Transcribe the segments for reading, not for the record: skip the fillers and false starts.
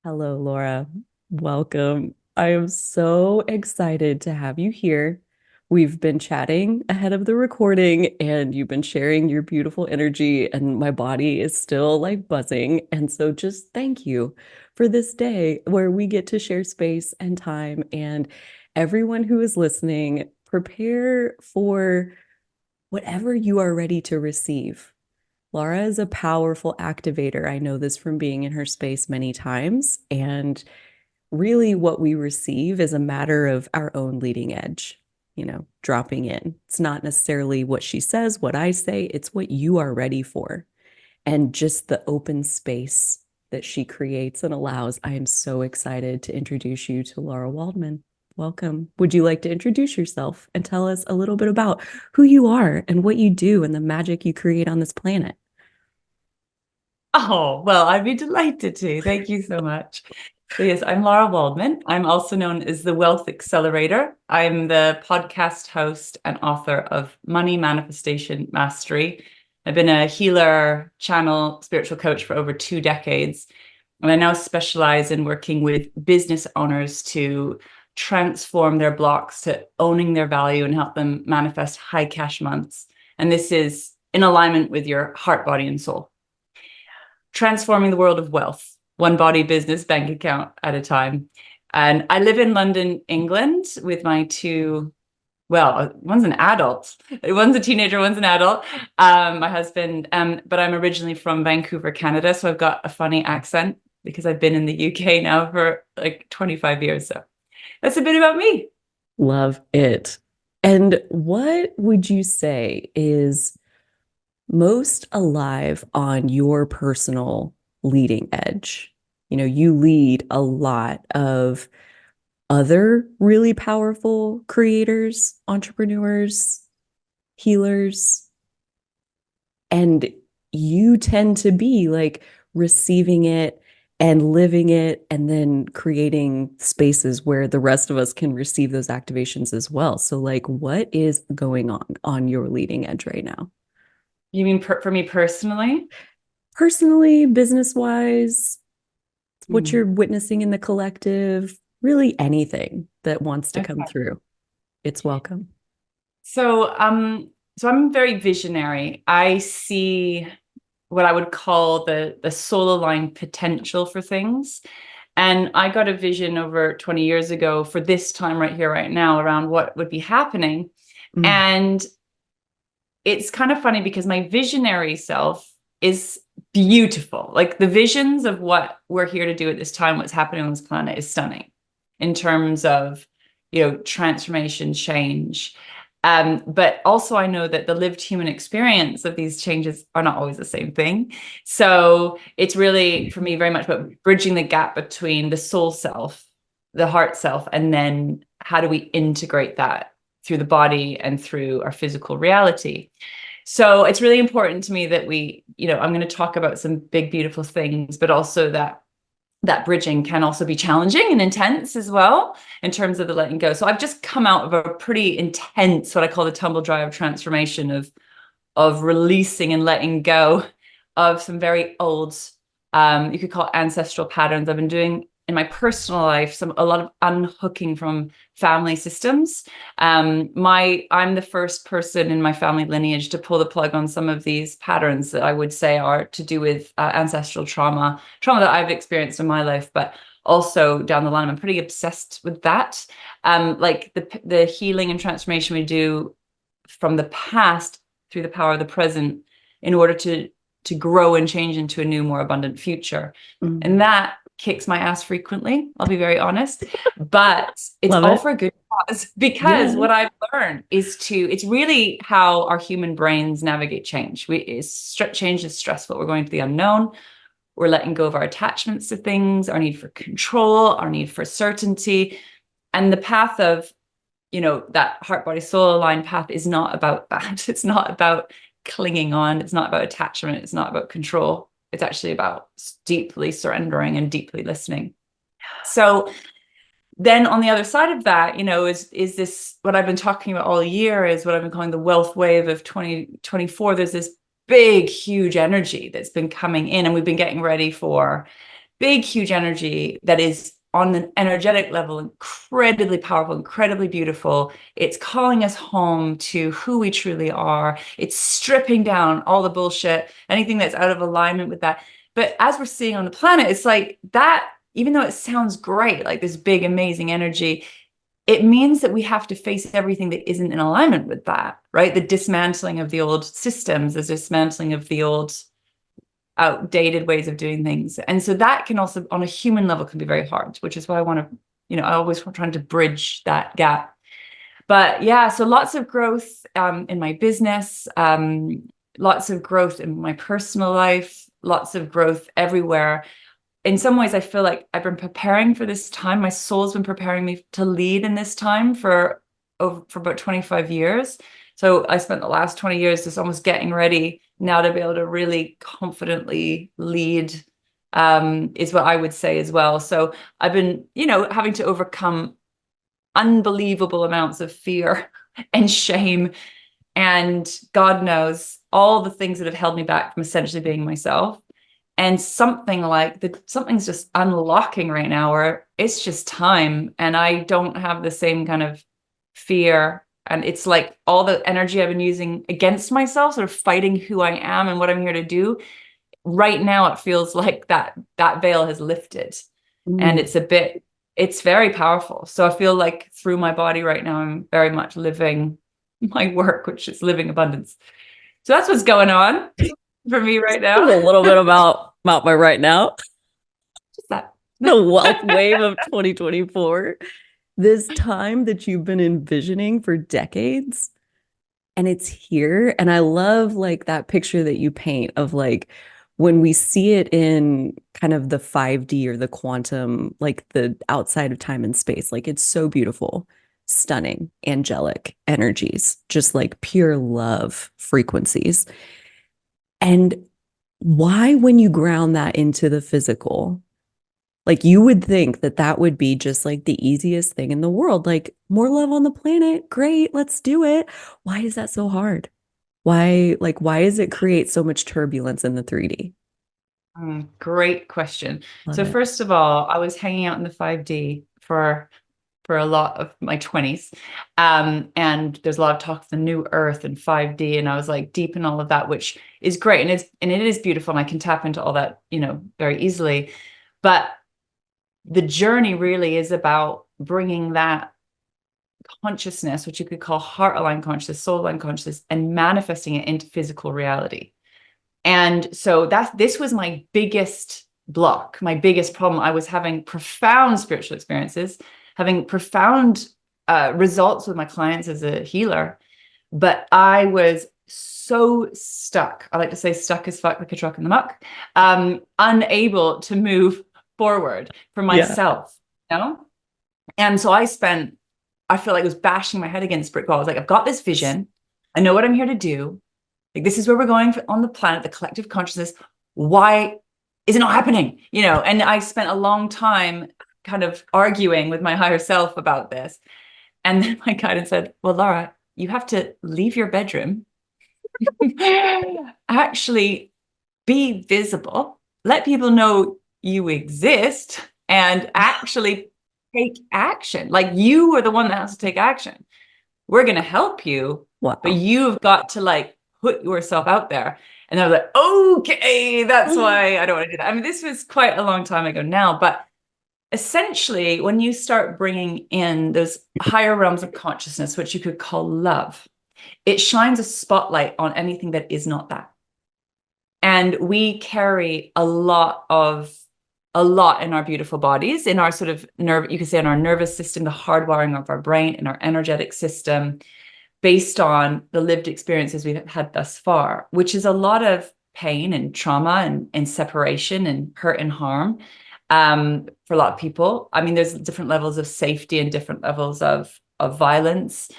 Hello, Laura. Welcome. I am so excited to have you here. We've been chatting ahead of the recording, and you've been sharing your beautiful energy, and my body is still like buzzing. And so, just thank you for this day where we get to share space and time. And everyone who is listening, prepare for whatever you are ready to receive. Lara is a powerful activator. I know this from being in her space many times. And really, what we receive is a matter of our own leading edge, dropping in. It's not necessarily what she says, what I say, it's what you are ready for. And just the open space that she creates and allows. I am so excited to introduce you to Lara Waldman. Welcome. Would you like to introduce yourself and tell us a little bit about who you are and what you do and the magic you create on this planet? Oh, well, I'd be delighted to. Thank you so much. So, yes, I'm Lara Waldman. I'm also known as the Wealth Accelerator. I'm the podcast host and author of Money Manifestation Mastery. I've been a healer, channel, spiritual coach for over 2 decades. And I now specialize in working with business owners to transform their blocks to owning their value and help them manifest high cash months. And this is in alignment with your heart, body, and soul. Transforming the world of wealth, one body, business, bank account at a time. And I live in London, England, with my two, well, one's an adult, one's a teenager, one's an adult, my husband. But I'm originally from Vancouver, Canada. So I've got a funny accent because I've been in the UK now for like 25 years. So that's a bit about me. Love it. And what would you say is most alive on your personal leading edge? You lead a lot of other really powerful creators, entrepreneurs, healers, and you tend to be like receiving it and living it and then creating spaces where the rest of us can receive those activations as well. So like what is going on your leading edge right now? You mean for me personally? Personally, business wise, what Hmm. you're witnessing in the collective, really anything that wants to come Okay. through. It's welcome. So, so I'm very visionary. I see what I would call the soul aligned potential for things. And I got a vision over 20 years ago for this time right here, right now, around what would be happening. Mm, And it's kind of funny because my visionary self is beautiful. Like the visions of what we're here to do at this time, what's happening on this planet is stunning in terms of, transformation, change. But also I know that the lived human experience of these changes are not always the same thing. So it's really, for me, very much about bridging the gap between the soul self, the heart self, and then how do we integrate that through the body and through our physical reality. So it's really important to me that I'm going to talk about some big, beautiful things, but also that bridging can also be challenging and intense as well in terms of the letting go. So I've just come out of a pretty intense, what I call the tumble dry of transformation of releasing and letting go of some very old, you could call it ancestral patterns I've been doing in my personal life, a lot of unhooking from family systems. I'm the first person in my family lineage to pull the plug on some of these patterns that I would say are to do with ancestral trauma that I've experienced in my life, but also down the line, I'm pretty obsessed with that. Like the healing and transformation we do from the past through the power of the present in order to grow and change into a new, more abundant future. And mm. that kicks my ass frequently, I'll be very honest, but it's Love all it. for a good cause because Yeah. what I've learned it's really how our human brains navigate change. Change is stressful. We're going to the unknown. We're letting go of our attachments to things, our need for control, our need for certainty. And the path of, that heart, body, soul aligned path is not about that. It's not about clinging on. It's not about attachment. It's not about control. It's actually about deeply surrendering and deeply listening. So then on the other side of that, is this what I've been talking about all year is what I've been calling the wealth wave of 2024. There's this big, huge energy that's been coming in, and we've been getting ready for big, huge energy that is on an energetic level, incredibly powerful, incredibly beautiful. It's calling us home to who we truly are. It's stripping down all the bullshit, anything that's out of alignment with that. But as we're seeing on the planet, it's like that, even though it sounds great, like this big, amazing energy, it means that we have to face everything that isn't in alignment with that, right? The dismantling of the old systems, the dismantling of the old outdated ways of doing things. And so that can also, on a human level, can be very hard, which is why I want to, I always trying to bridge that gap. But yeah, so lots of growth in my business, lots of growth in my personal life, lots of growth everywhere. In some ways, I feel like I've been preparing for this time. My soul's been preparing me to lead in this time for about 25 years. So I spent the last 20 years just almost getting ready now to be able to really confidently lead, is what I would say as well. So I've been, having to overcome unbelievable amounts of fear and shame. And God knows all the things that have held me back from essentially being myself. And something's just unlocking right now where it's just time. And I don't have the same kind of fear. And it's like all the energy I've been using against myself, sort of fighting who I am and what I'm here to do. Right now, it feels like that veil has lifted. And Mm. it's very powerful. So I feel like through my body right now, I'm very much living my work, which is living abundance. So that's what's going on for me right A now. little bit about my right now, Just that. the wealth wave of 2024, this time that you've been envisioning for decades, and it's here. And I love like that picture that you paint of like when we see it in kind of the 5D or the quantum, like the outside of time and space, like it's so beautiful, stunning, angelic energies, just like pure love frequencies. And why, when you ground that into the physical, like you would think that that would be just like the easiest thing in the world, like more love on the planet. Great, let's do it. Why is that so hard? Why does it create so much turbulence in the 3D? Great question. Love So it. first of all, I was hanging out in the 5D for a lot of my 20s. And there's a lot of talk of the new earth and 5D. And I was like deep in all of that, which is great. And it is beautiful. And I can tap into all that, very easily. But the journey really is about bringing that consciousness, which you could call heart aligned consciousness, soul aligned consciousness, and manifesting it into physical reality. And so this was my biggest block, my biggest problem. I was having profound spiritual experiences, having profound results with my clients as a healer, but I was so stuck. I like to say stuck as fuck like a truck in the muck, unable to move forward for Yeah. myself, And so I feel like I was bashing my head against brick wall. I was like, I've got this vision. I know what I'm here to do. Like, this is where we're going on the planet, the collective consciousness. Why is it not happening? And I spent a long time kind of arguing with my higher self about this. And then my guidance said, well, Lara, you have to leave your bedroom, actually be visible, let people know you exist, and actually take action. Like, you are the one that has to take action. We're going to help you, but Wow. you've got to like put yourself out there. And I was like, okay, that's why I don't want to do that. I mean, this was quite a long time ago now, but essentially, when you start bringing in those higher realms of consciousness, which you could call love, it shines a spotlight on anything that is not that. And we carry a lot in our beautiful bodies, in our sort of you could say in our nervous system, the hardwiring of our brain, in our energetic system, based on the lived experiences we've had thus far, which is a lot of pain and trauma and separation and hurt and harm, for a lot of people. I mean, there's different levels of safety and different levels of violence,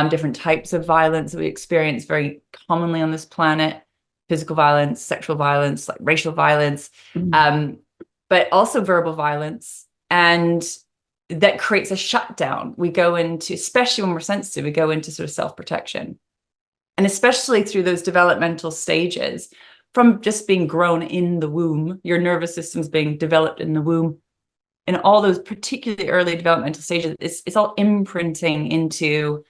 different types of violence that we experience very commonly on this planet: physical violence, sexual violence, like racial violence, Mm. but also verbal violence. And that creates a shutdown. We go into, especially when we're sensitive, we go into sort of self-protection. And especially through those developmental stages, from just being grown in the womb, your nervous system's being developed in the womb, and all those particularly early developmental stages, it's all imprinting into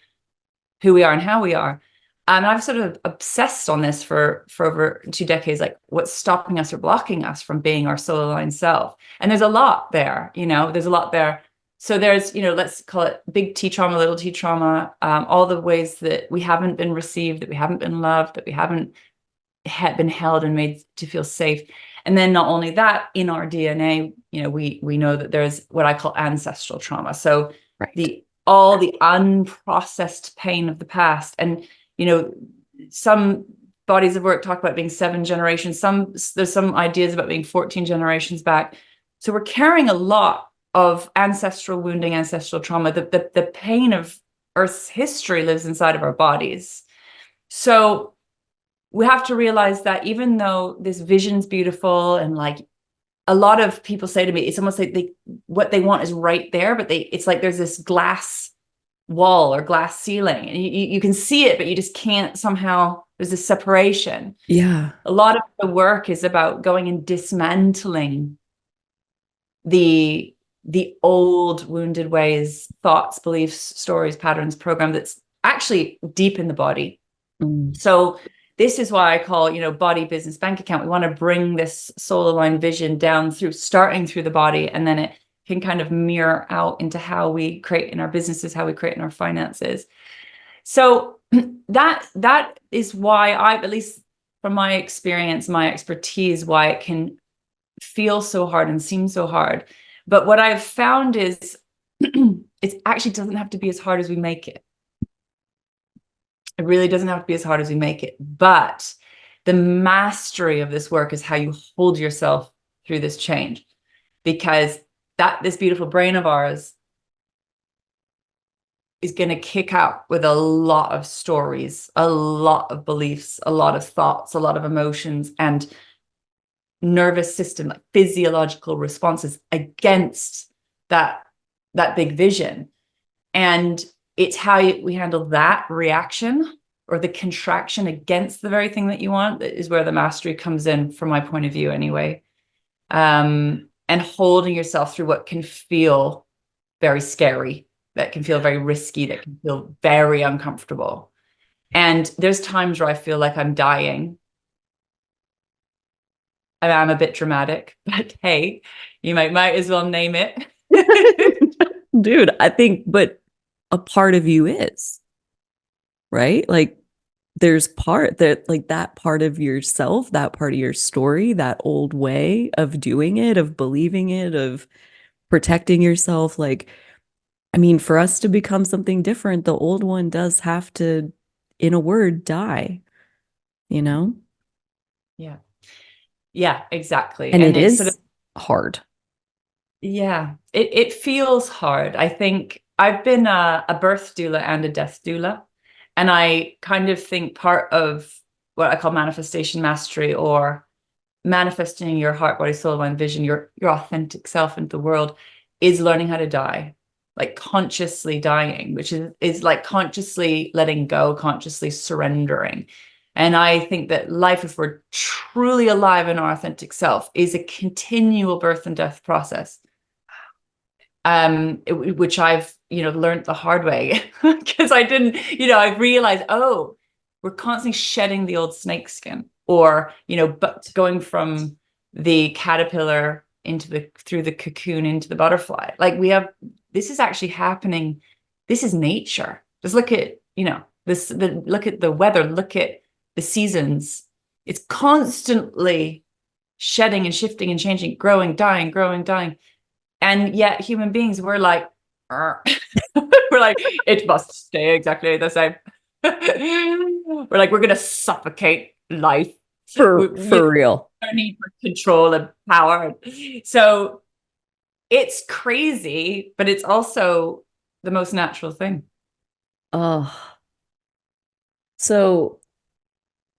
who we are and how we are. And I've sort of obsessed on this for over 2 decades, like what's stopping us or blocking us from being our soul aligned self. And there's a lot there, there's a lot there. So there's, let's call it big T trauma, little T trauma, all the ways that we haven't been received, that we haven't been loved, that we haven't been held and made to feel safe. And then not only that, in our DNA, we know that there's what I call ancestral trauma. So Right. all the unprocessed pain of the past. And some bodies of work talk about being 7 generations. There's some ideas about being 14 generations back. So we're carrying a lot of ancestral wounding, ancestral trauma. The pain of Earth's history lives inside of our bodies. So we have to realize that even though this vision's beautiful, and like a lot of people say to me, it's almost like what they want is right there, but it's like there's this glass wall or glass ceiling, and you can see it, but you just can't somehow, there's this separation. Yeah. A lot of the work is about going and dismantling the old wounded ways, thoughts, beliefs, stories, patterns, program that's actually deep in the body. So this is why I call, body, business, bank account. We want to bring this soul aligned vision down starting through the body, and then it can kind of mirror out into how we create in our businesses, how we create in our finances. So that is why at least from my experience, my expertise, why it can feel so hard and seem so hard. But what I've found is it actually doesn't have to be as hard as we make it. It really doesn't have to be as hard as we make it. But the mastery of this work is how you hold yourself through this change, because this beautiful brain of ours is going to kick out with a lot of stories, a lot of beliefs, a lot of thoughts, a lot of emotions, and nervous system, like physiological responses against that big vision. And it's how we handle that reaction or the contraction against the very thing that you want that is where the mastery comes in, from my point of view anyway. And holding yourself through what can feel very scary, that can feel very risky, that can feel very uncomfortable. And there's times where I feel like I'm dying. I'm a bit dramatic, but hey, you might as well name it. Dude, I think, but a part of you is, right? Like there's that part of yourself, that part of your story, that old way of doing it, of believing it, of protecting yourself. Like, I mean, for us to become something different, the old one does have to, in a word, die, you know? Yeah. Yeah, exactly. And And it it's sort of, is hard. yeah, it feels hard. I think I've been a birth doula and a death doula. And I kind of think part of what I call manifestation mastery, or manifesting your heart, body, soul, mind, vision, your authentic self into the world, is learning how to die, like consciously dying, which is like consciously letting go, consciously surrendering. And I think that life, if we're truly alive in our authentic self, is a continual birth and death process. Which I've, learned the hard way, because I didn't, I've realized, oh, we're constantly shedding the old snake skin, or, but going from the caterpillar through the cocoon into the butterfly. Like this is actually happening. This is nature. Just look at, look at the weather, look at the seasons. It's constantly shedding and shifting and changing, growing, dying, growing, dying. And yet human beings, we're like, we're like, it must stay exactly the same. We're like, we're going to suffocate life. For real. Our need for control and power. So it's crazy, but it's also the most natural thing. Oh, so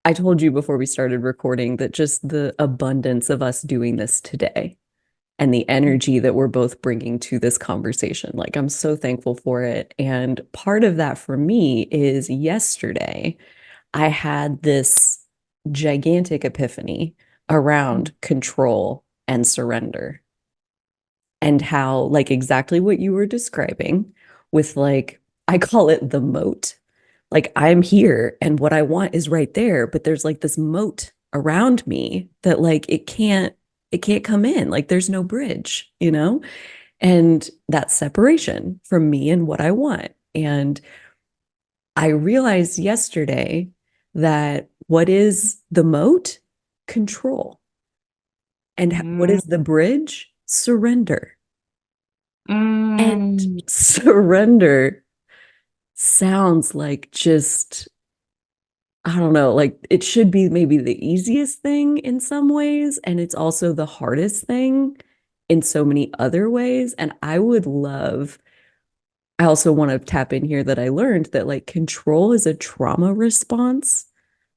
I told you before we started recording that just the abundance of us doing this today and the energy that we're both bringing to this conversation, like I'm so thankful for it. And part of that for me is yesterday, I had this gigantic epiphany around control and surrender, and how, like, exactly what you were describing with, like, I call it the moat. Like, I'm here and what I want is right there, but there's like this moat around me that, like, it can't come in. Like, there's no bridge, and that separation from me and what I want. And I realized yesterday that what is the moat? Control. And what Mm, is the bridge? Surrender. And mm. surrender sounds like just, I don't know, like it should be maybe the easiest thing in some ways. And it's also the hardest thing in so many other ways. And I also want to tap in here that I learned that, like, control is a trauma response,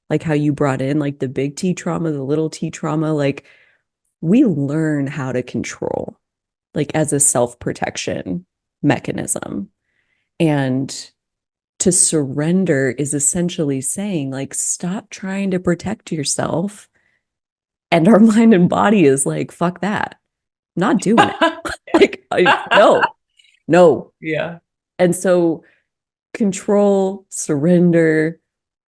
like how you brought in like the big T trauma, the little T trauma. Like, we learn how to control, like, as a self-protection mechanism. And to surrender is essentially saying, like, stop trying to protect yourself. And our mind and body is like, fuck that. Not doing it. Like, no, no. Yeah. And so control, surrender,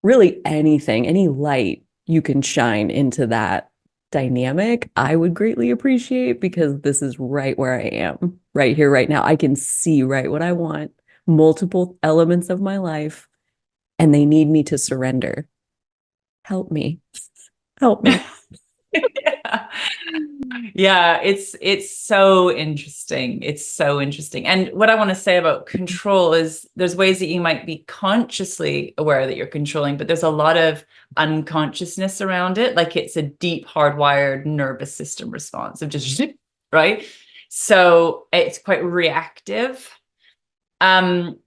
really anything, any light you can shine into that dynamic, I would greatly appreciate, because this is right where I am, right here, right now. I can see right what I want, multiple elements of my life, and they need me to surrender. Help me. Help me. Yeah. Yeah, it's so interesting. It's so interesting. And what I want to say about control is there's ways that you might be consciously aware that you're controlling, but there's a lot of unconsciousness around it. Like, it's a deep hardwired nervous system response of just right. So it's quite reactive. Um,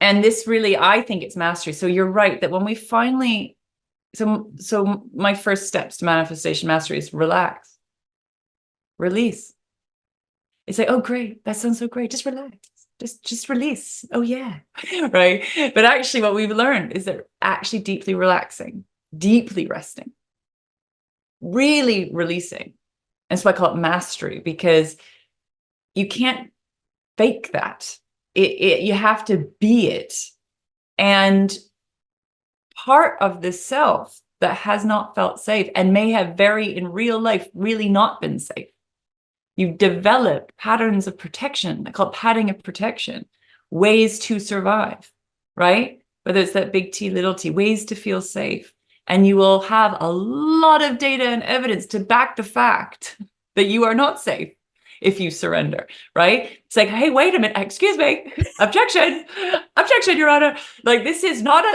and this really, I think it's mastery. So you're right that when we finally, so my first steps to manifestation mastery is relax, release. It's like, oh, great. That sounds so great. Just relax. Just release. Oh, yeah. Right. But actually, what we've learned is that actually deeply relaxing, deeply resting, really releasing. And so I call it mastery, because you can't fake that. You have to be it. And part of the self that has not felt safe and may have very in real life really not been safe, you've developed patterns of protection. I call it padding of protection, ways to survive, right? Whether it's that big T, little t, ways to feel safe. And you will have a lot of data and evidence to back the fact that you are not safe if you surrender, right? It's like, hey, wait a minute, excuse me, objection, objection, Your Honor. Like, this is not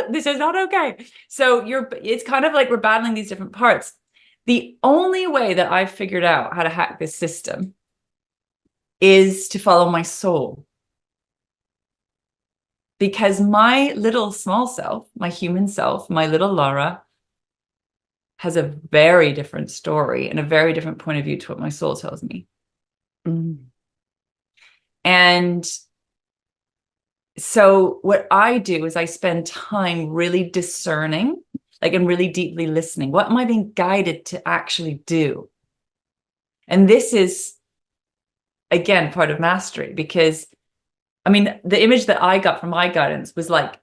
okay. So it's kind of like we're battling these different parts. The only way that I've figured out how to hack this system is to follow my soul. Because my little small self, my human self, my little Lara, has a very different story and a very different point of view to what my soul tells me. Mm. And so what I do is I spend time really discerning, like, and really deeply listening. What am I being guided to actually do? And this is, again, part of mastery, because I mean, the image that I got from my guidance was like,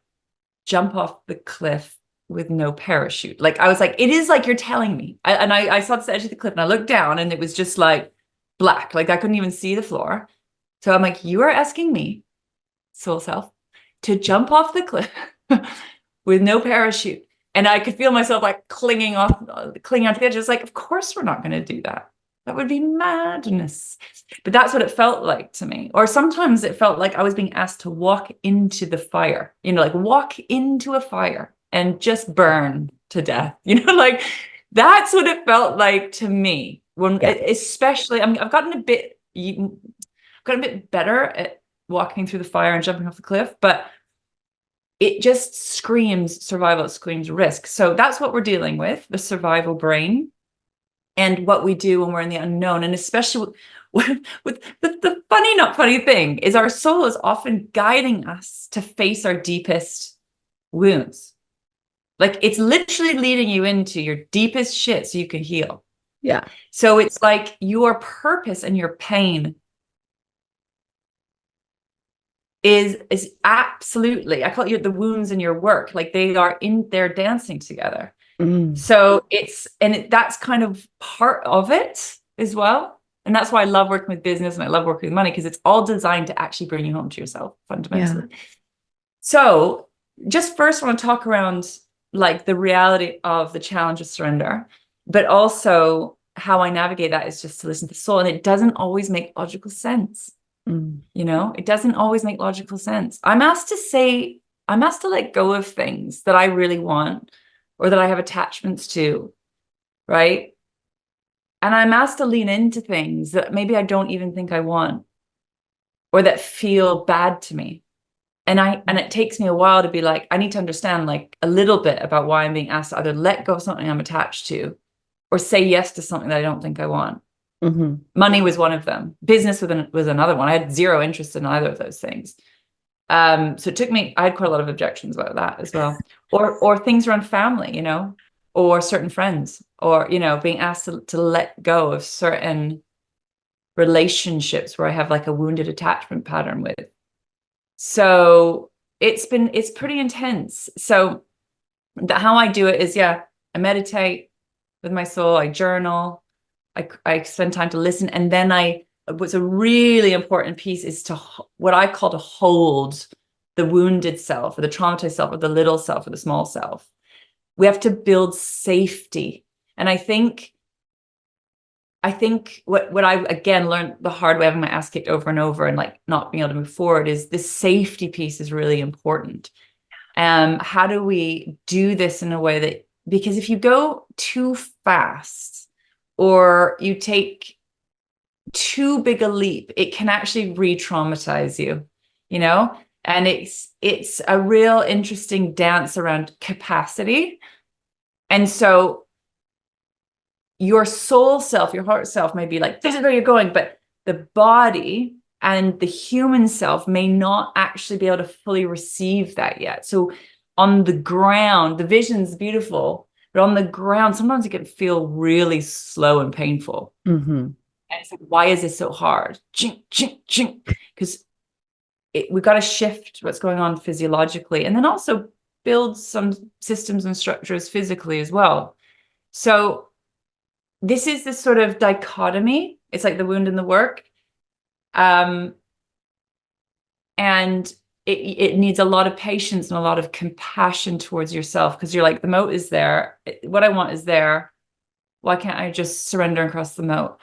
jump off the cliff with no parachute. Like, I was like, it is like you're telling me. I saw this edge of the cliff and I looked down and it was just like black. Like, I couldn't even see the floor. So I'm like, you are asking me, soul self, to jump off the cliff with no parachute. And I could feel myself like clinging onto the edge. It's like, of course we're not going to do that. That would be madness. But that's what it felt like to me. Or sometimes it felt like I was being asked to walk into the fire, like walk into a fire and just burn to death. Like, that's what it felt like to me. When, Yeah. especially, I've gotten a bit better at walking through the fire and jumping off the cliff, but it just screams survival, it screams risk. So that's what we're dealing with, the survival brain, and what we do when we're in the unknown. And especially with the funny, not funny thing is, our soul is often guiding us to face our deepest wounds. Like it's literally leading you into your deepest shit so you can heal. Yeah. So it's like your purpose and your pain is absolutely, I call it the wounds in your work. Like they are in there dancing together. Mm. So that's kind of part of it as well. And that's why I love working with business and I love working with money, because it's all designed to actually bring you home to yourself Yeah. fundamentally. So just first I want to talk around like the reality of the challenge of surrender, but also how I navigate that is just to listen to the soul. And it doesn't always make logical sense. Mm. It doesn't always make logical sense. I'm asked to let go of things that I really want or that I have attachments to, right? And I'm asked to lean into things that maybe I don't even think I want or that feel bad to me. And it takes me a while to be like, I need to understand like a little bit about why I'm being asked to either let go of something I'm attached to or say yes to something that I don't think I want. Mm-hmm. Money was one of them. Business was another one. I had zero interest in either of those things. So it took me, I had quite a lot of objections about that as well. Or things around family, or certain friends, or, being asked to let go of certain relationships where I have like a wounded attachment pattern with. So it's pretty intense. So how I do it is, yeah, I meditate with my soul, I journal, I spend time to listen. And then what's a really important piece is what I call to hold the wounded self or the traumatized self or the little self or the small self. We have to build safety. And I think what I again learned the hard way, having my ass kicked over and over and like not being able to move forward, is this safety piece is really important. How do we do this in a way that, because if you go too fast or you take too big a leap, it can actually re-traumatize you. And it's a real interesting dance around capacity. And so your soul self, your heart self may be like, this is where you're going, but the body and the human self may not actually be able to fully receive that yet. So on the ground, the vision's beautiful, but on the ground, sometimes it can feel really slow and painful. Mm-hmm. And it's like, why is this so hard? Because we've got to shift what's going on physiologically and then also build some systems and structures physically as well. So this is this sort of dichotomy. It's like the wound and the work. And it needs a lot of patience and a lot of compassion towards yourself, because you're like, the moat is there. What I want is there. Why can't I just surrender and cross the moat?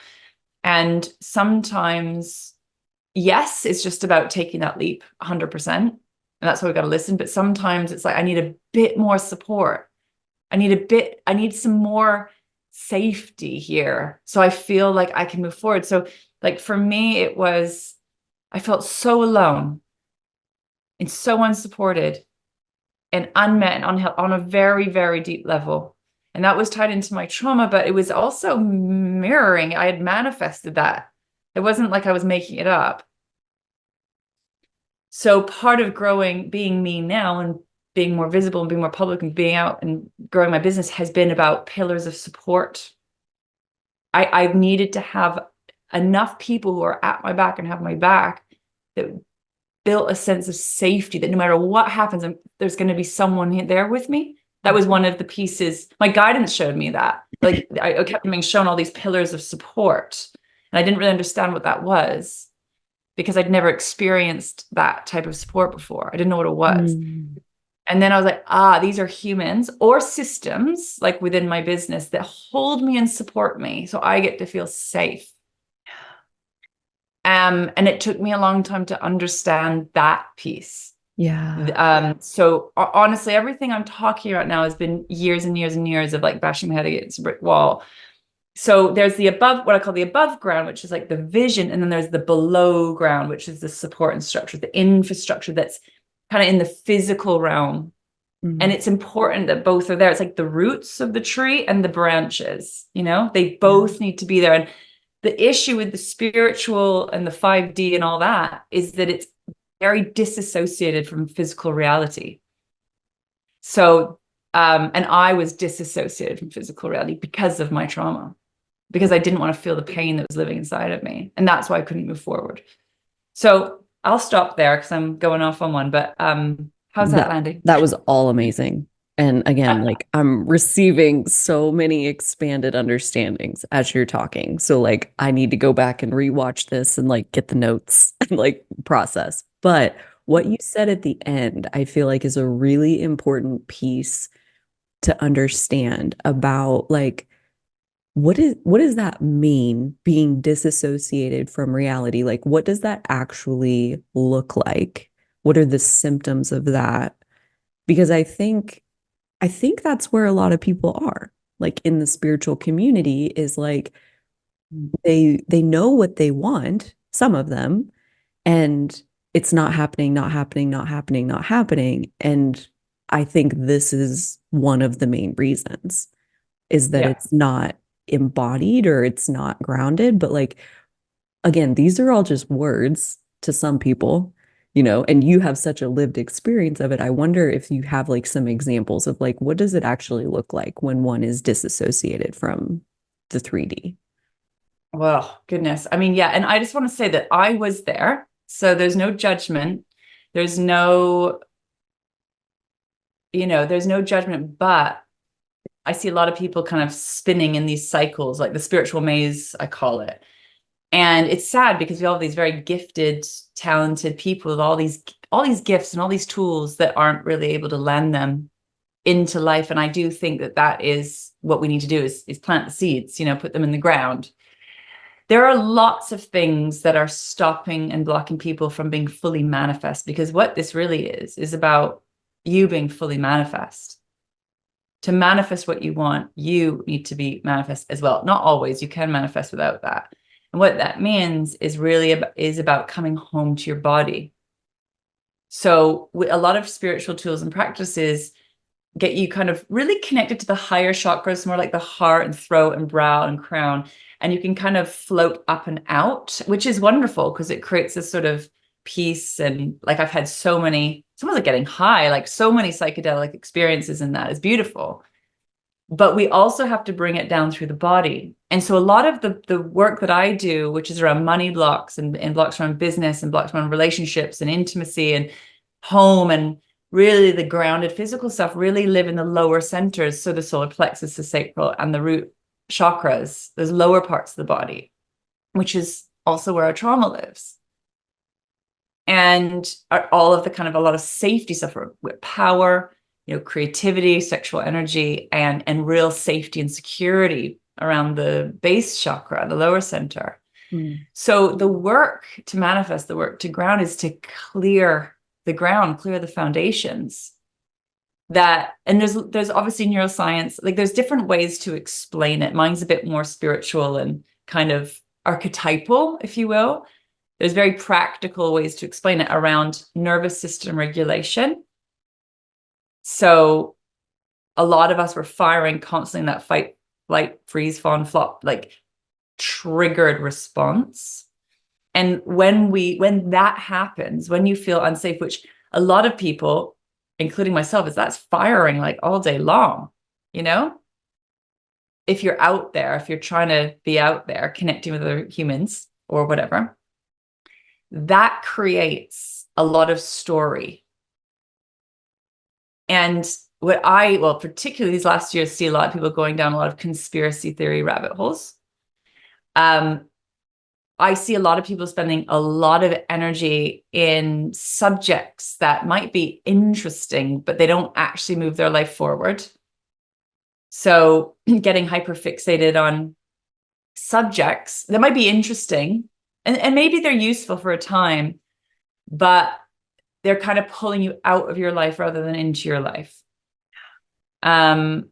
And sometimes, yes, it's just about taking that leap 100%. And that's why we've got to listen. But sometimes it's like, I need a bit more support. I need some more safety here. So I feel like I can move forward. So like for me, I felt so alone and so unsupported and unmet and on a very, very deep level. And that was tied into my trauma, but it was also mirroring. I had manifested that. It wasn't like I was making it up. So part of growing, being me now and being more visible and being more public and being out and growing my business has been about pillars of support. I've needed to have enough people who are at my back and have my back that built a sense of safety, that no matter what happens, there's going to be someone there with me. That was one of the pieces. My guidance showed me that. Like I kept being shown all these pillars of support, and I didn't really understand what that was because I'd never experienced that type of support before. I didn't know what it was. Mm. And then I was like, these are humans or systems like within my business that hold me and support me so I get to feel safe. And it took me a long time to understand that piece. Yeah. So honestly, everything I'm talking about now has been years and years and years of like bashing my head against a brick wall. So there's the above, what I call the above ground, which is like the vision. And then there's the below ground, which is the support and structure, the infrastructure that's kind of in the physical realm. Mm. And it's important that both are there. It's like the roots of the tree and the branches, they both need to be there. And the issue with the spiritual and the 5D and all that is that it's very disassociated from physical reality. So And I was disassociated from physical reality because of my trauma, because I didn't want to feel the pain that was living inside of me. And that's why I couldn't move forward. So I'll stop there because I'm going off on one, but how's that That landing? that was all amazing. And again, like I'm receiving so many expanded understandings as you're talking. So like I need to go back and rewatch this and like get the notes and like process. But what you said at the end, I feel like is a really important piece to understand about like what does that mean being disassociated from reality? Like what does that actually look like? What are the symptoms of that? Because I think that's where a lot of people are. Like in the spiritual community is like they know what they want, some of them, and it's not happening, not happening, not happening, not happening. And I think this is one of the main reasons is that Yeah. it's not embodied or it's not grounded. But like, again, these are all just words to some people, and you have such a lived experience of it. I wonder if you have like some examples of like, what does it actually look like when one is disassociated from the 3D? Well, goodness. I mean, yeah. And I just want to say that I was there. So there's no judgment. There's no, there's no judgment, but I see a lot of people kind of spinning in these cycles, like the spiritual maze, I call it. And it's sad because we all have these very gifted, talented people with all these gifts and all these tools that aren't really able to lend them into life. And I do think that that is what we need to do is plant the seeds, put them in the ground. There are lots of things that are stopping and blocking people from being fully manifest, because what this really is about you being fully manifest. To manifest what you want, you need to be manifest as well. Not always, you can manifest without that. And what that means is really is about coming home to your body. So a lot of spiritual tools and practices get you kind of really connected to the higher chakras, more like the heart and throat and brow and crown. And you can kind of float up and out, which is wonderful because it creates this sort of peace. And like I've had so many, someone's like getting high, like so many psychedelic experiences in that is beautiful. But we also have to bring it down through the body. And so a lot of the work that I do, which is around money blocks and blocks around business and blocks around relationships and intimacy and home and really the grounded physical stuff, really live in the lower centers. So the solar plexus, the sacral, and the root chakras, those lower parts of the body, which is also where our trauma lives. And all of the kind of a lot of safety stuff with power, creativity, sexual energy, and real safety and security around the base chakra, the lower center. Mm. So the work to manifest, the work to ground is to clear the ground, clear the foundations. And there's obviously neuroscience, like there's different ways to explain it. Mine's a bit more spiritual and kind of archetypal, if you will. There's very practical ways to explain it around nervous system regulation. So a lot of us were firing constantly in that fight, flight, freeze, fawn, flop, like triggered response. And when that happens, when you feel unsafe, which a lot of people, including myself, that's firing like all day long, if you're out there, if you're trying to be out there connecting with other humans or whatever, that creates a lot of story. And particularly these last years, see a lot of people going down a lot of conspiracy theory rabbit holes. I see a lot of people spending a lot of energy in subjects that might be interesting, but they don't actually move their life forward. So getting hyperfixated on subjects that might be interesting and maybe they're useful for a time, but they're kind of pulling you out of your life rather than into your life. And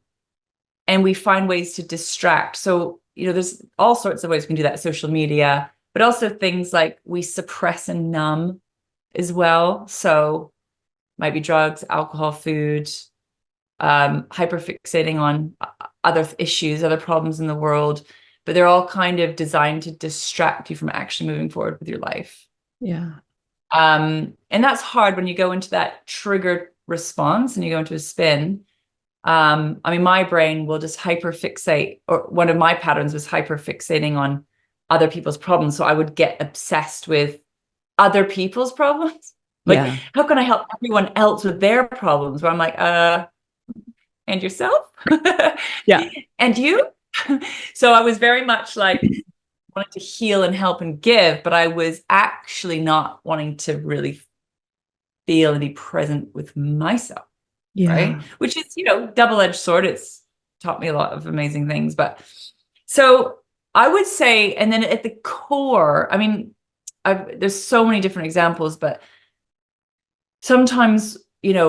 we find ways to distract. So, there's all sorts of ways we can do that, social media, but also things like we suppress and numb as well. So might be drugs, alcohol, food, hyperfixating on other issues, other problems in the world, but they're all kind of designed to distract you from actually moving forward with your life. Yeah. And that's hard when you go into that triggered response and you go into a spin. I mean, my brain will just hyperfixate, or one of my patterns was hyperfixating on other people's problems. So I would get obsessed with other people's problems. Like, Yeah. how can I help everyone else with their problems? Where I'm like, and yourself? Yeah. And you? So I was very much like wanting to heal and help and give, but I was actually not wanting to really feel and be present with myself, right? Yeah. Which is, double-edged sword. It's taught me a lot of amazing things. But so I would say, and then at the core, I mean, there's so many different examples, but sometimes,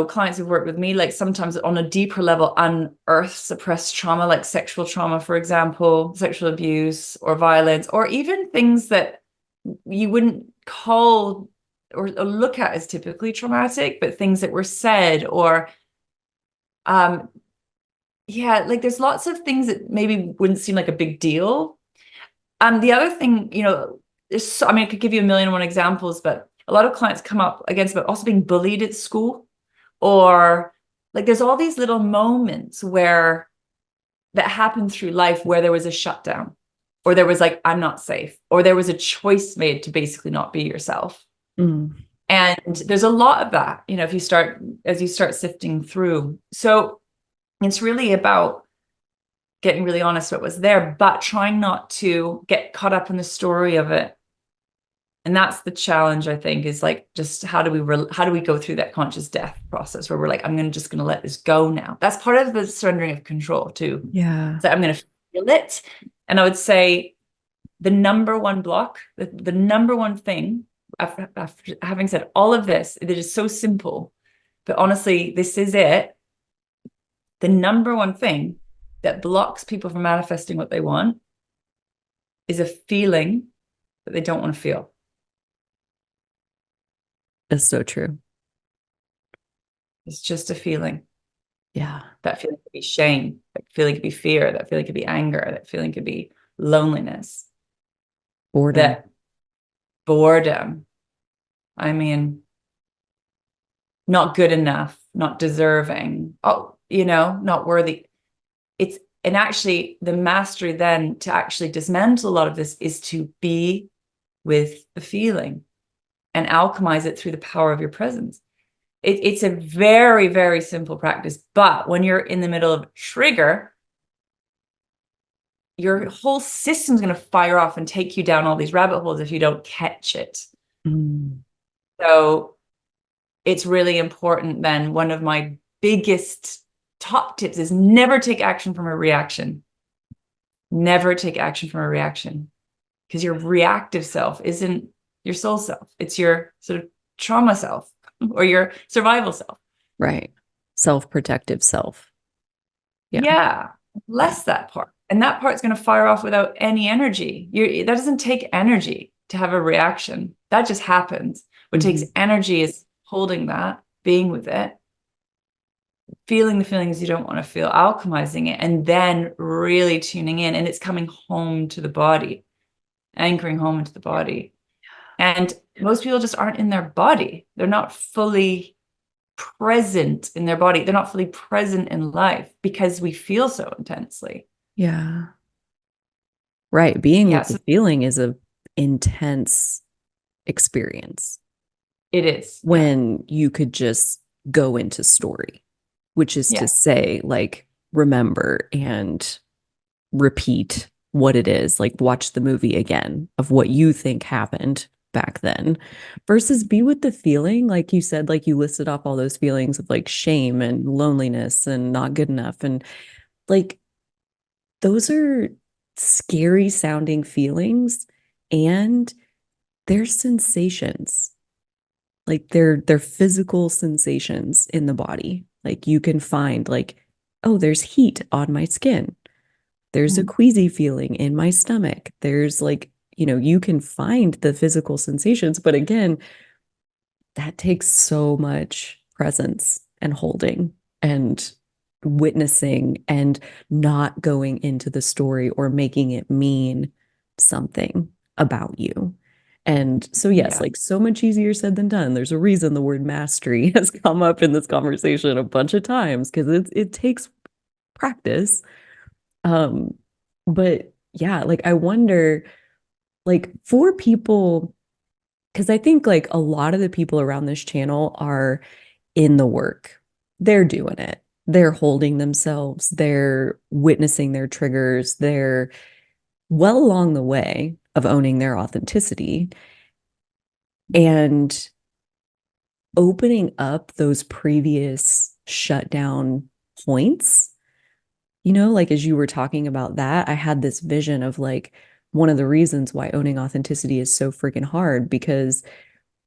clients who've worked with me, like sometimes on a deeper level, unearth suppressed trauma, like sexual trauma, for example, sexual abuse or violence, or even things that you wouldn't call or look at as typically traumatic, but things that were said or yeah, like there's lots of things that maybe wouldn't seem like a big deal. The other thing, I mean, I could give you a million and one examples, but a lot of clients come up against about also being bullied at school, or like there's all these little moments where that happen through life where there was a shutdown, or there was like, I'm not safe, or there was a choice made to basically not be yourself. Mm. And there's a lot of that, as you start sifting through. So it's really about getting really honest what was there, but trying not to get caught up in the story of it. And that's the challenge, I think, is like, just how do we go through that conscious death process where we're like, just going to let this go now. That's part of the surrendering of control too. Yeah. So I'm going to feel it. And I would say the number one block, the number one thing, after having said all of this, it is so simple, but honestly, this is it. The number one thing that blocks people from manifesting what they want is a feeling that they don't want to feel. That's so true. It's just a feeling. Yeah. That feeling could be shame. That feeling could be fear. That feeling could be anger. That feeling could be loneliness. Boredom. That boredom. I mean, not good enough, not deserving. Oh, not worthy. And actually the mastery then to actually dismantle a lot of this is to be with the feeling and alchemize it through the power of your presence. It's a very, very simple practice, but when you're in the middle of a trigger, your whole system's going to fire off and take you down all these rabbit holes if you don't catch it. Mm. So it's really important then. One of my biggest top tips is never take action from a reaction. Never take action from a reaction, because your reactive self isn't your soul self. It's your sort of trauma self or your survival self. Right. Self-protective self. Yeah. Yeah. Yeah. Less that part. And that part's going to fire off without any energy. That doesn't take energy to have a reaction. That just happens. What takes Mhm. energy is holding that, being with it, feeling the feelings you don't want to feel, alchemizing it, and then really tuning in. And it's coming home to the body, anchoring home into the body. And most people just aren't in their body. They're not fully present in their body. They're not fully present in life because we feel so intensely. Yeah. Right. Being Yeah, with the so feeling is a intense experience it is. Yeah. when you could just go into story, which is to Yeah. say, like, remember and repeat what it is, like, watch the movie again of what you think happened back then versus be with the feeling. Like you said, like, you listed off all those feelings of like shame and loneliness and not good enough. And like, those are scary sounding feelings and they're sensations. Like they're physical sensations in the body. Like you can find like, oh, there's heat on my skin. There's a Mm. queasy feeling in my stomach. There's like, you can find the physical sensations, but again, that takes so much presence and holding and witnessing and not going into the story or making it mean something about you. And so, yes, Yeah. like so much easier said than done. There's a reason the word mastery has come up in this conversation a bunch of times because it takes practice. Um, but yeah, like I wonder, like for people, because I think like a lot of the people around this channel are in the work. They're doing it. They're holding themselves. They're witnessing their triggers. They're well along the way of owning their authenticity and opening up those previous shutdown points. Like as you were talking about that, I had this vision of like one of the reasons why owning authenticity is so freaking hard because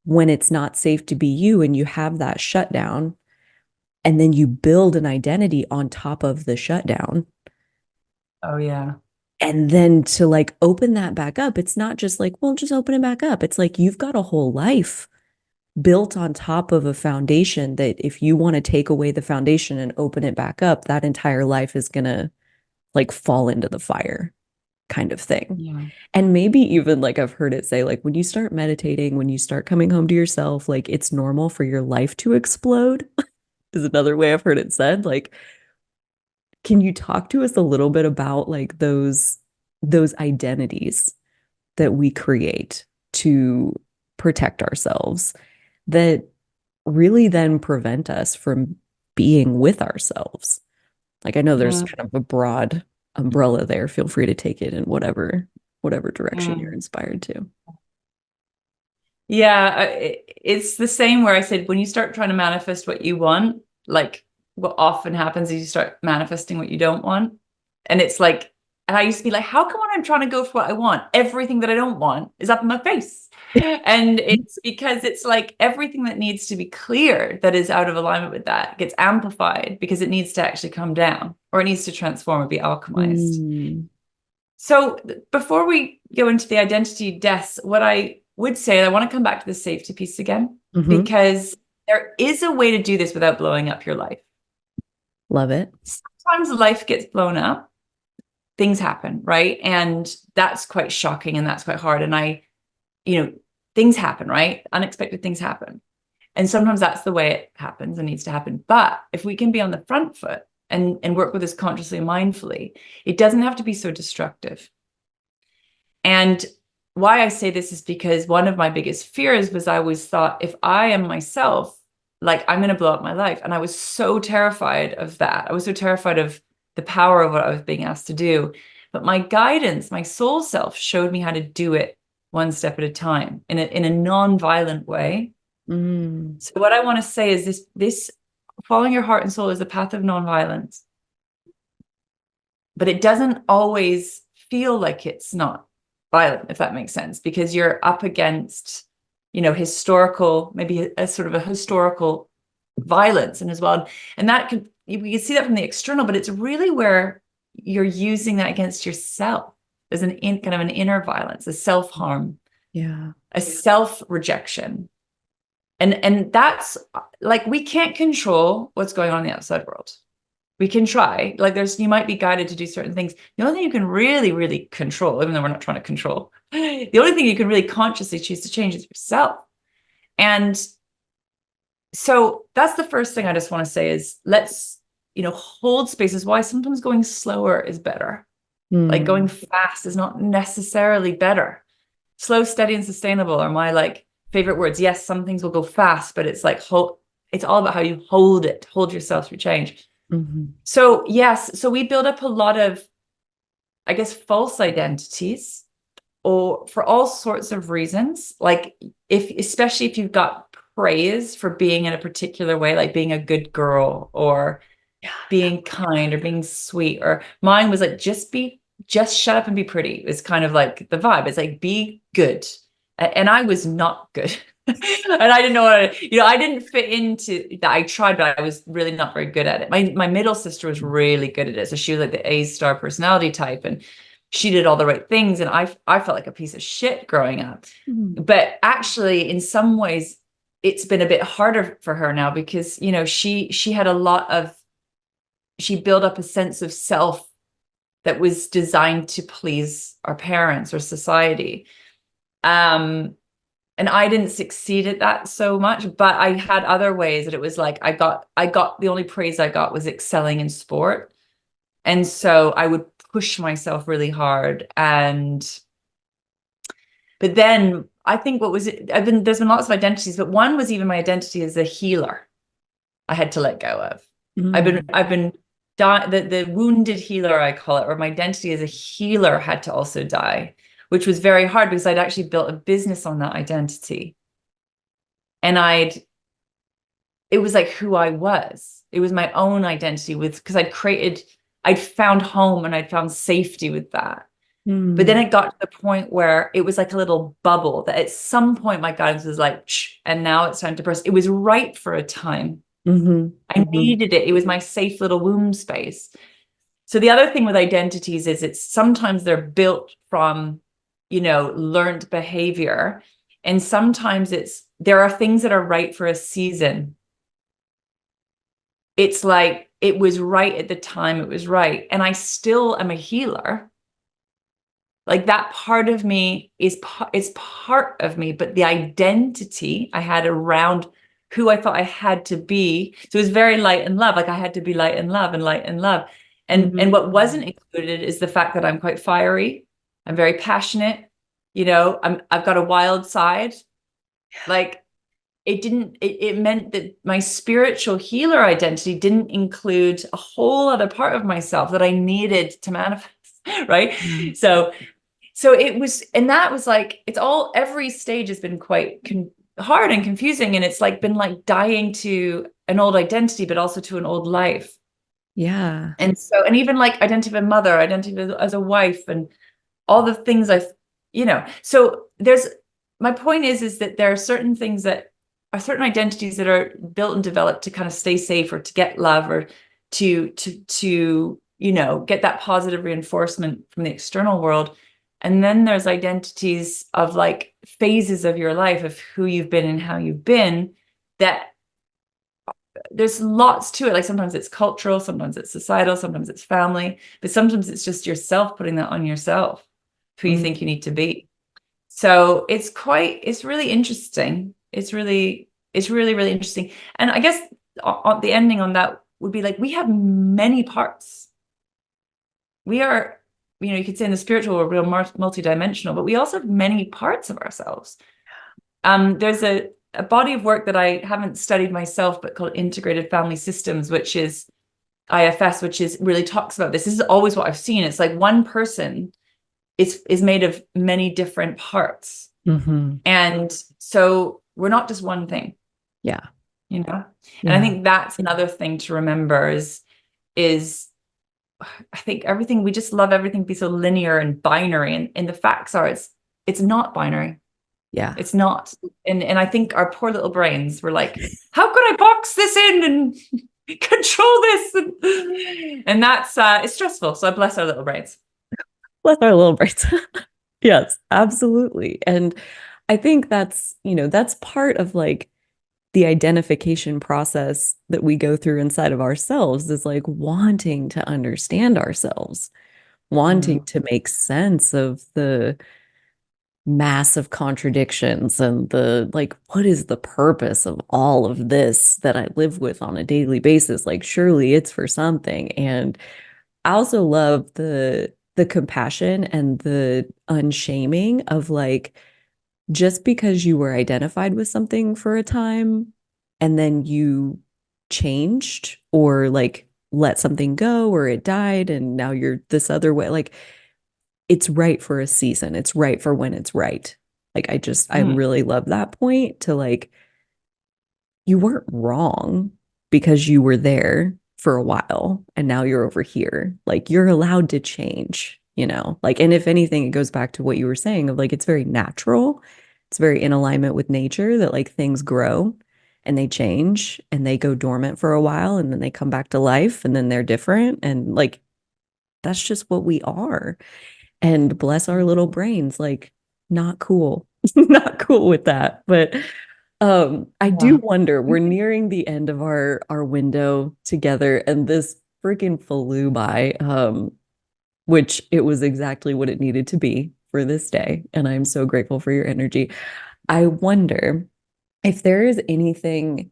when it's not safe to be you and you have that shutdown, and then you build an identity on top of the shutdown. Oh, yeah. And then to like open that back up, it's not just like, well, just open it back up. It's like you've got a whole life built on top of a foundation that if you want to take away the foundation and open it back up, that entire life is going to like fall into the fire kind of thing. Yeah. And maybe even like I've heard it say, like when you start meditating, when you start coming home to yourself, like it's normal for your life to explode, is another way I've heard it said. Like, can you talk to us a little bit about like those identities that we create to protect ourselves that really then prevent us from being with ourselves? Like I know there's Yeah. kind of a broad umbrella there. Feel free to take it in whatever direction you're Mm. inspired to. Yeah, it's the same where I said when you start trying to manifest what you want, like what often happens is you start manifesting what you don't want. And it's like, and I used to be like, how come when I'm trying to go for what I want, everything that I don't want is up in my face? And it's because it's like everything that needs to be cleared that is out of alignment with that gets amplified because it needs to actually come down or it needs to transform or be alchemized. Mm. So before we go into the identity deaths, what I would say, I want to come back to the safety piece again, Mm-hmm. because there is a way to do this without blowing up your life. Love it. Sometimes life gets blown up, things happen, right? And that's quite shocking and that's quite hard. And things happen, right? Unexpected things happen. And sometimes that's the way it happens and needs to happen. But if we can be on the front foot and work with this consciously and mindfully, it doesn't have to be so destructive. And why I say this is because one of my biggest fears was I always thought if I am myself, like I'm going to blow up my life. And I was so terrified of that. I was so terrified of the power of what I was being asked to do. But my guidance, my soul self showed me how to do it one step at a time in a non-violent way. Mm. So what I want to say is this following your heart and soul is a path of non-violence, but it doesn't always feel like it's not violent, if that makes sense, because you're up against, historical, maybe a sort of a historical violence and as well. And that you can see that from the external, but it's really where you're using that against yourself as kind of an inner violence, a self-harm, Yeah. a self-rejection. And that's like, we can't control what's going on in the outside world. We can try, like you might be guided to do certain things. The only thing you can really, really control, even though we're not trying to control, the only thing you can really consciously choose to change is yourself. And so that's the first thing I just want to say is let's, hold spaces. Why sometimes going slower is better. Like going Mm. fast is not necessarily better. Slow, steady, and sustainable are my like favorite words. Yes, some things will go fast, but it's like it's all about how you hold yourself through change. Mm-hmm. So yes, so we build up a lot of, I guess, false identities, or for all sorts of reasons. Like especially if you've got praise for being in a particular way, like being a good girl or Yeah. being kind or being sweet, or mine was like just shut up and be pretty. It's kind of like the vibe. It's like be good. And I was not good. And I didn't know I didn't fit into that. I tried, but I was really not very good at it. My middle sister was really good at it. So she was like the A-star personality type, and she did all the right things. And I felt like a piece of shit growing up. Mm. But actually, in some ways, it's been a bit harder for her now because, she had she built up a sense of self that was designed to please our parents or society. And I didn't succeed at that so much, but I had other ways that it was like I got the only praise I got was excelling in sport. And so I would push myself really hard. But then I think what was it? There's been lots of identities, but one was even my identity as a healer I had to let go of. Mm. I've been the wounded healer, I call it, or my identity as a healer had to also die, which was very hard because I'd actually built a business on that identity. And it was like who I was. It was my own identity because I'd found home and I'd found safety with that. But then Mm. it got to the point where it was like a little bubble that at some point my guidance was like, shh, and now it's time to burst. It was right for a time. Mm-hmm. I Mm-hmm. needed it. It was my safe little womb space. So the other thing with identities is it's sometimes they're built from, learned behavior. And sometimes there are things that are right for a season. It's like it was right at the time it was right. And I still am a healer. Like that part of me is part of me, but the identity I had around who I thought I had to be. So it was very light and love. Like I had to be light and love and light and love. And Mm-hmm. what wasn't included is the fact that I'm quite fiery. I'm very passionate. I've got a wild side. Like it meant that my spiritual healer identity didn't include a whole other part of myself that I needed to manifest. Right. Yeah. So it was, and that was like, every stage has been quite hard and confusing. And it's like been like dying to an old identity, but also to an old life. Yeah. And so, and even like identity of a mother, identity as a wife, and all the things so my point is that there are certain things that are certain identities that are built and developed to kind of stay safe or to get love or to get that positive reinforcement from the external world. And then there's identities of like phases of your life of who you've been and how you've been that there's lots to it. Like sometimes it's cultural, sometimes it's societal, sometimes it's family, but sometimes it's just yourself putting that on yourself, who you think you need to be. So it's really interesting. It's really, really interesting. And I guess the ending on that would be like, we have many parts. We are, you could say in the spiritual, we're real multidimensional, but we also have many parts of ourselves. There's a body of work that I haven't studied myself, but called Integrated Family Systems, which is IFS, which is really talks about this. This is always what I've seen. It's like one person is made of many different parts. Mm-hmm. And so we're not just one thing, Yeah. you know? And I Yeah. think that's another thing to remember is I think we just love everything to be so linear and binary. And the facts are it's not binary. Yeah. It's not. And I think our poor little brains were like, how could I box this in and control this? And that's it's stressful. So I bless our little brains. Bless our little brains. Yes, absolutely. And I think that's part of like the identification process that we go through inside of ourselves is like wanting to understand ourselves, wanting Mm. to make sense of the massive contradictions and the like, what is the purpose of all of this that I live with on a daily basis? Like, surely it's for something. And I also love the compassion and the unshaming of like just because you were identified with something for a time and then you changed or like let something go or it died and now you're this other way, like it's right for a season. It's right for when it's right. Like I Mm. really love that point to like you weren't wrong because you were there for a while and now you're over here. Like you're allowed to change, Like, and if anything, it goes back to what you were saying of like it's very natural. It's very in alignment with nature that like things grow and they change and they go dormant for a while and then they come back to life and then they're different. And like that's just what we are. And bless our little brains, like not cool. Not cool with that. But I do Yeah. wonder, we're nearing the end of our window together, and this freaking flew by, which it was exactly what it needed to be for this day. And I'm so grateful for your energy. I wonder if there is anything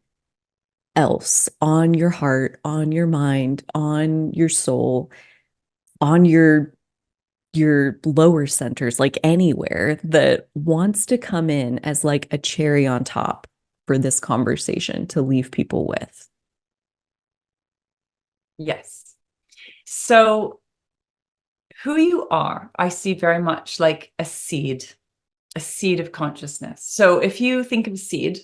else on your heart, on your mind, on your soul on your lower centers, like anywhere that wants to come in as like a cherry on top for this conversation to leave people with? Yes. So who you are, I see very much like a seed of consciousness. So if you think of a seed,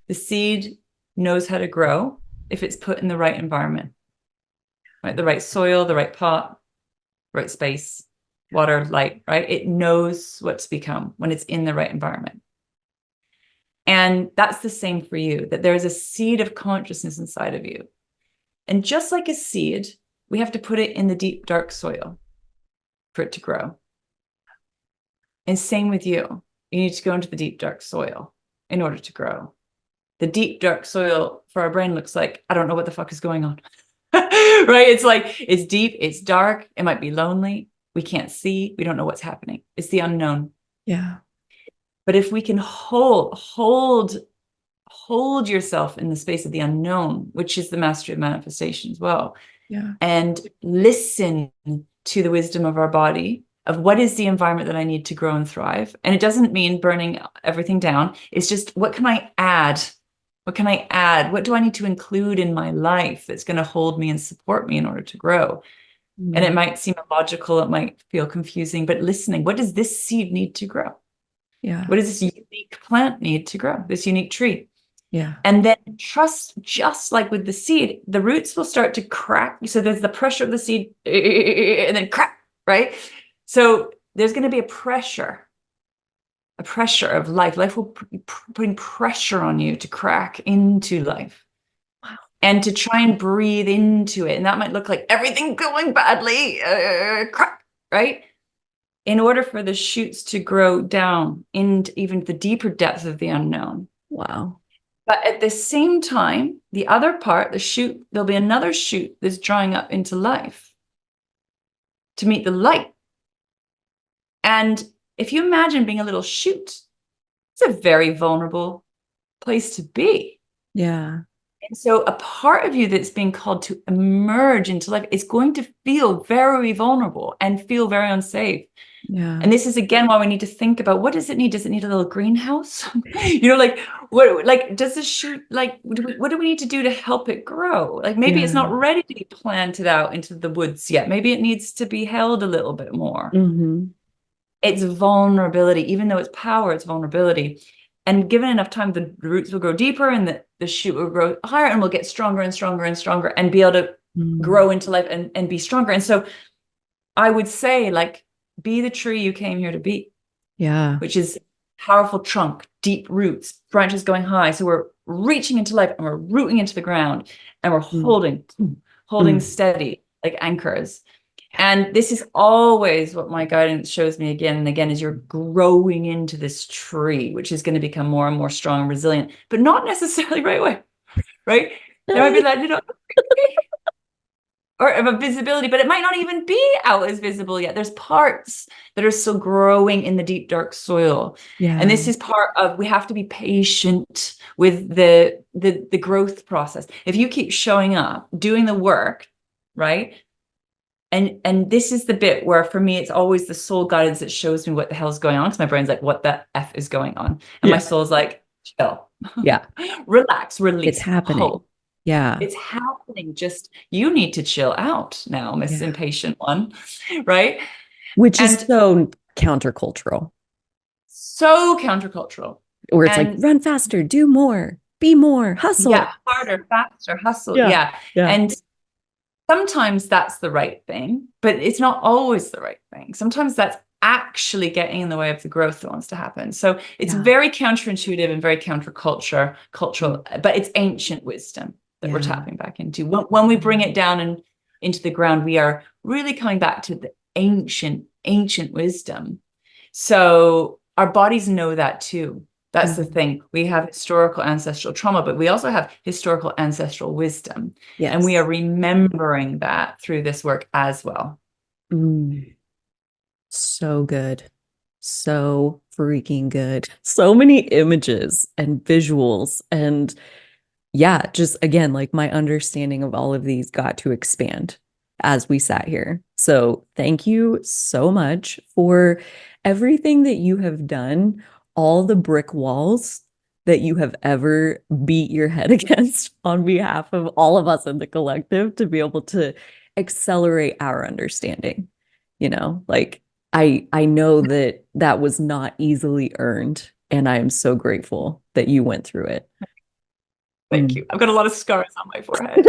the seed knows how to grow if it's put in the right environment, right? The right soil, the right pot, right space, water, light, right? It knows what to become when it's in the right environment. And that's the same for you, that there's a seed of consciousness inside of you. And just like a seed, we have to put it in the deep, dark soil for it to grow. And same with you. You need to go into the deep, dark soil in order to grow. The deep, dark soil for our brain looks like, I don't know what the fuck is going on. Right? It's like, it's deep, it's dark, it might be lonely. We can't see, we don't know what's happening. It's the unknown. Yeah. But if we can hold yourself in the space of the unknown, which is the mastery of manifestation as well, Yeah. and listen to the wisdom of our body of what is the environment that I need to grow and thrive. And it doesn't mean burning everything down. It's just, what can I add? What can I add? What do I need to include in my life that's going to hold me and support me in order to grow? And it might seem illogical, it might feel confusing, but listening, what does this seed need to grow? Yeah. What does this unique plant need to grow? This unique tree? Yeah. And then trust, just like with the seed, the roots will start to crack. So there's the pressure of the seed and then crack, right? So there's going to be a pressure of life. Life will be putting pressure on you to crack into life. Wow. And to try and breathe into it. And that might look like everything going badly, crack, right? In order for the shoots to grow down into even the deeper depths of the unknown. Wow. But at the same time, the other part, the shoot, there'll be another shoot that's drawing up into life to meet the light. And if you imagine being a little shoot, it's a very vulnerable place to be. Yeah. And so a part of you that's being called to emerge into life is going to feel very vulnerable and feel very unsafe. Yeah. And this is again why we need to think about, what does it need? Does it need a little greenhouse? Like what, like, does this shoot, like, what do we need to do to help it grow? Like maybe it's Yeah. not ready to be planted out into the woods yet. Maybe it needs to be held a little bit more. It's vulnerability, even though it's power, it's vulnerability. And given enough time, the roots will grow deeper and the shoot will grow higher and will get stronger and stronger and stronger and be able to grow into life and be stronger. And so I would say, like, be the tree you came here to be. Yeah. Which is powerful trunk, deep roots, branches going high. So we're reaching into life and we're rooting into the ground and we're holding steady like anchors. And this is always what my guidance shows me again and again, is you're growing into this tree, which is going to become more and more strong and resilient, but not necessarily right away, right? There might be that little or of a visibility, but it might not even be out as visible yet. There's parts that are still growing in the deep, dark soil. Yeah. And this is part of, we have to be patient with the growth process. If you keep showing up, doing the work, right? And this is the bit where, for me, it's always the soul guidance that shows me what the hell's going on. Because my brain's like, what the F is going on? And my soul's like, chill. Yeah. Relax, release, It's happening. hope. Yeah. It's happening. Just, you need to chill out now, Miss Yeah. Impatient One, right? Which is And so countercultural. so countercultural. Where it's like, And run faster, do more, be more, hustle. yeah, harder, faster, hustle. Yeah. Yeah. Yeah. And sometimes that's the right thing, but it's not always the right thing. Sometimes that's actually getting in the way of the growth that wants to happen. So it's very counterintuitive and very countercultural, but it's ancient wisdom that we're tapping back into. When we bring it down and into the ground, we are really coming back to the ancient wisdom. So our bodies know that too. That's the thing. We have historical ancestral trauma, but we also have historical ancestral wisdom. Yes. And we are remembering that through this work as well. So good. So freaking good. So many images and visuals. And yeah, just again, like my understanding of all of these got to expand as we sat here. So thank you so much for everything that you have done, all the brick walls that you have ever beat your head against on behalf of all of us in the collective to be able to accelerate our understanding. Like I know that that was not easily earned, and I am so grateful that you went through it. Thank Mm. you. I've got a lot of scars on my forehead.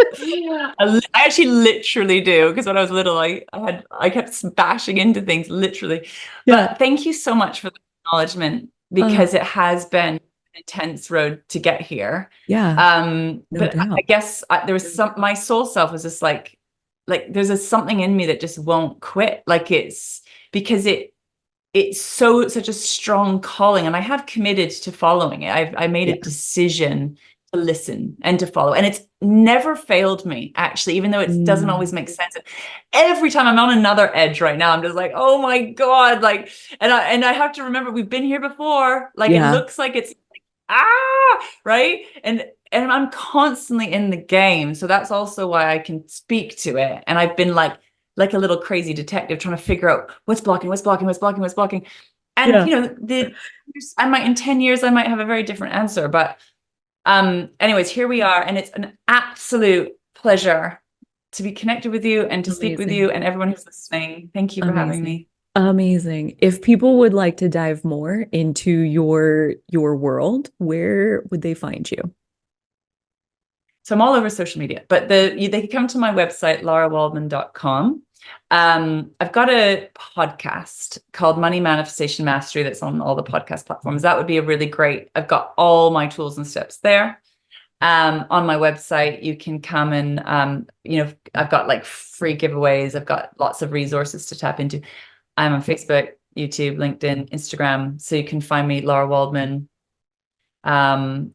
I actually literally do, because when I was little, I kept bashing into things literally. Yeah. But thank you so much for the acknowledgement, Oh, because it has been an intense road to get here. yeah, no But I doubt. guess there was my soul self was just like there's something in me that just won't quit. Like it's because it's such a strong calling, and I have committed to following it. I made a Yeah. decision to listen and to follow, and it's never failed me, actually, even though it doesn't always Mm, make sense. Every time I'm on another edge right now, I'm just like, oh my God, like, and I have to remember we've been here before. Like it yeah. looks like it's right, and I'm constantly in the game, so that's also why I can speak to it. And I've been like a little crazy detective trying to figure out what's blocking, what's blocking, what's blocking, what's blocking. And Yeah. I might in 10 years I might have a very different answer. But anyways, here we are, and it's an absolute pleasure to be connected with you and to speak with you Amazing. and everyone who's listening. Thank you for having Amazing. me. Amazing. If people would like to dive more into your world, where would they find you? So I'm all over social media, but they can come to my website, larawaldman.com. I've got a podcast called Money Manifestation Mastery that's on all the podcast platforms. That would be a really great. I've got all my tools and steps there. On my website, you can come and I've got like free giveaways. I've got lots of resources to tap into. I'm on Facebook, YouTube, LinkedIn, Instagram, so you can find me, Lara Waldman, um,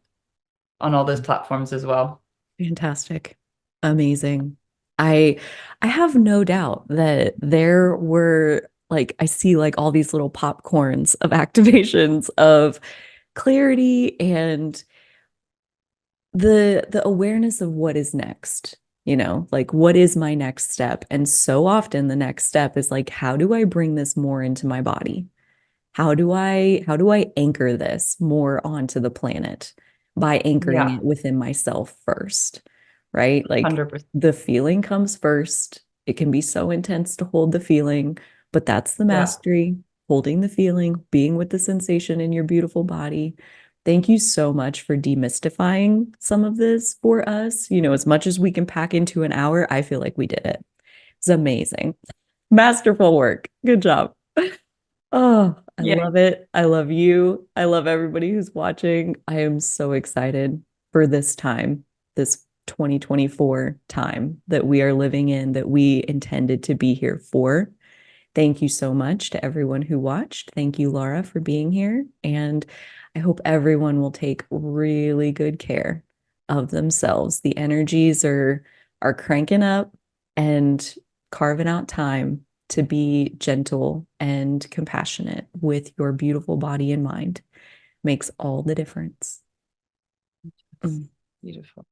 on all those platforms as well. Fantastic. Amazing. I I have no doubt that there were like I see like all these little popcorns of activations of clarity and the awareness of what is next, like what is my next step? And so often the next step is like, how do I bring this more into my body? How do I anchor this more onto the planet by anchoring Yeah, it within myself first, right? Like 100%. the feeling comes first. It can be so intense to hold the feeling, but that's the Yeah. mastery, holding the feeling, being with the sensation in your beautiful body. Thank you so much for demystifying some of this for us. As much as we can pack into an hour, I feel like we did it. It's amazing. Masterful work. Good job. Oh, I Yeah. love it. I love you. I love everybody who's watching. I am so excited for this time, this 2024 time that we are living in, that we intended to be here for. Thank you so much to everyone who watched. Thank you, Laura, for being here. And I hope everyone will take really good care of themselves. The energies are cranking up, and carving out time to be gentle and compassionate with your beautiful body and mind makes all the difference. Mm. Beautiful.